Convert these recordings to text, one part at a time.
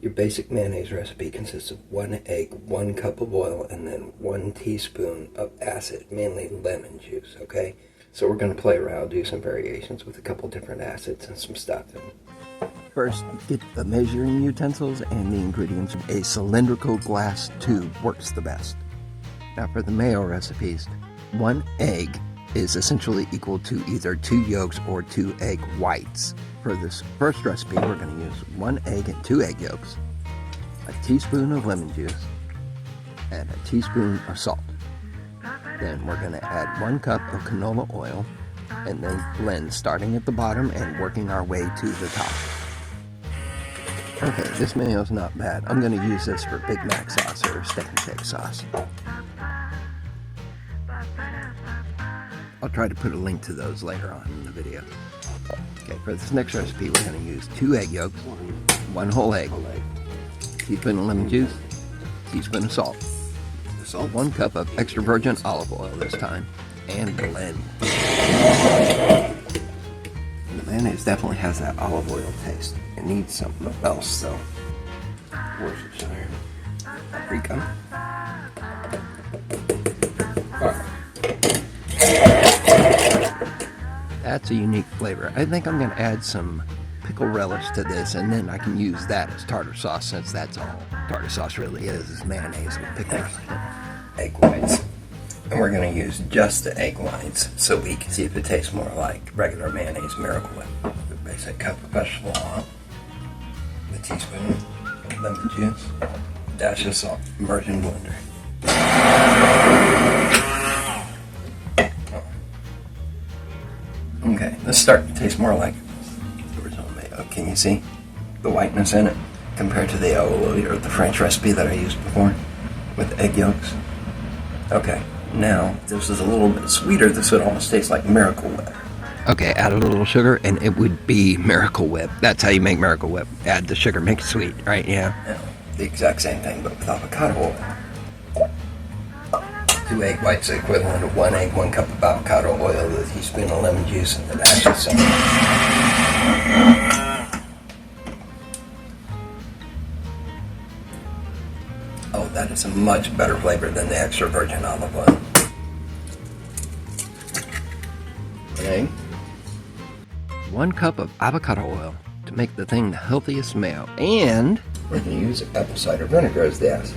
Your basic mayonnaise recipe consists of 1 egg, 1 cup of oil, and then 1 teaspoon of acid, mainly lemon juice, okay? So we're going to play around, do some variations with a couple different acids and some stuff. First, get the measuring utensils and the ingredients. A cylindrical glass tube works the best. Now for the mayo recipes, 1 egg is essentially equal to either 2 yolks or 2 egg whites. For this first recipe, we're going to use 1 egg and 2 egg yolks, a teaspoon of lemon juice, and a teaspoon of salt. Then we're going to add 1 cup of canola oil, and then blend starting at the bottom and working our way to the top. Okay, this mayo is not bad. I'm going to use this for Big Mac sauce or steak and shake sauce. I'll try to put a link to those later on in the video. Okay, for this next recipe, we're going to use 2 egg yolks, 1 whole egg, teaspoon of lemon juice, teaspoon of salt, 1 cup of extra virgin olive oil this time, and blend. The mayonnaise definitely has that olive oil taste. It needs something else though. Worcestershire, paprika. That's a unique flavor. I think I'm going to add some pickle relish to this, and then I can use that as tartar sauce, since that's all tartar sauce really is mayonnaise with pickles. Egg whites. And we're going to use just the egg whites so we can see if it tastes more like regular mayonnaise Miracle Whip. The basic cup of vegetable oil, the teaspoon of lemon juice, dash of salt, immersion blender. Okay, this is starting to taste more like the original mayo. Can you see the whiteness in it compared to the or the French recipe that I used before with egg yolks? Okay, now this is a little bit sweeter. This would almost taste like Miracle Whip. Okay, add a little sugar and it would be Miracle Whip. That's how you make Miracle Whip. Add the sugar, make it sweet, right? Yeah. The exact same thing, but with avocado oil. 2 egg whites are equivalent of 1 egg, 1 cup of avocado oil, with a teaspoon of lemon juice, and the dash of salt. Oh, that is a much better flavor than the extra virgin olive oil. Okay. 1 cup of avocado oil to make the thing the healthiest mayo, and we're going to use apple cider vinegar as the acid.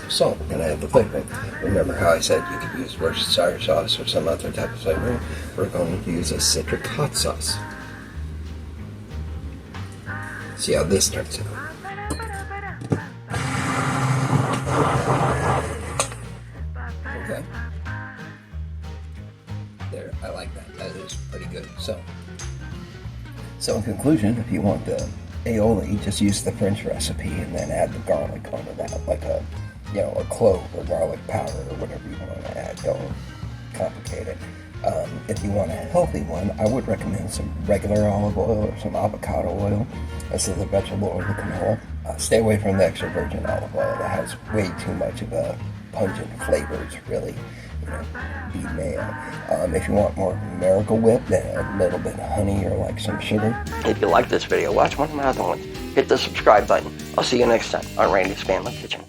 Salt, and I have the flavor. Remember how I said you could use Worcestershire sauce or some other type of flavor? We're going to use a citric hot sauce. See how this turns out. Okay. There, I like that. That is pretty good. So in conclusion, if you want the aioli, just use the French recipe and then add the garlic onto that, like a clove or garlic powder or whatever you want to add. Don't complicate it. If you want a healthy one, I would recommend some regular olive oil or some avocado oil instead of the vegetable or the canola. Stay away from the extra virgin olive oil. That has way too much of a pungent flavors, really. Be mayo. If you want more Miracle Whip, then a little bit of honey or like some sugar. If you like this video, watch one of my other ones. Hit the subscribe button. I'll see you next time on Randy's Family Kitchen.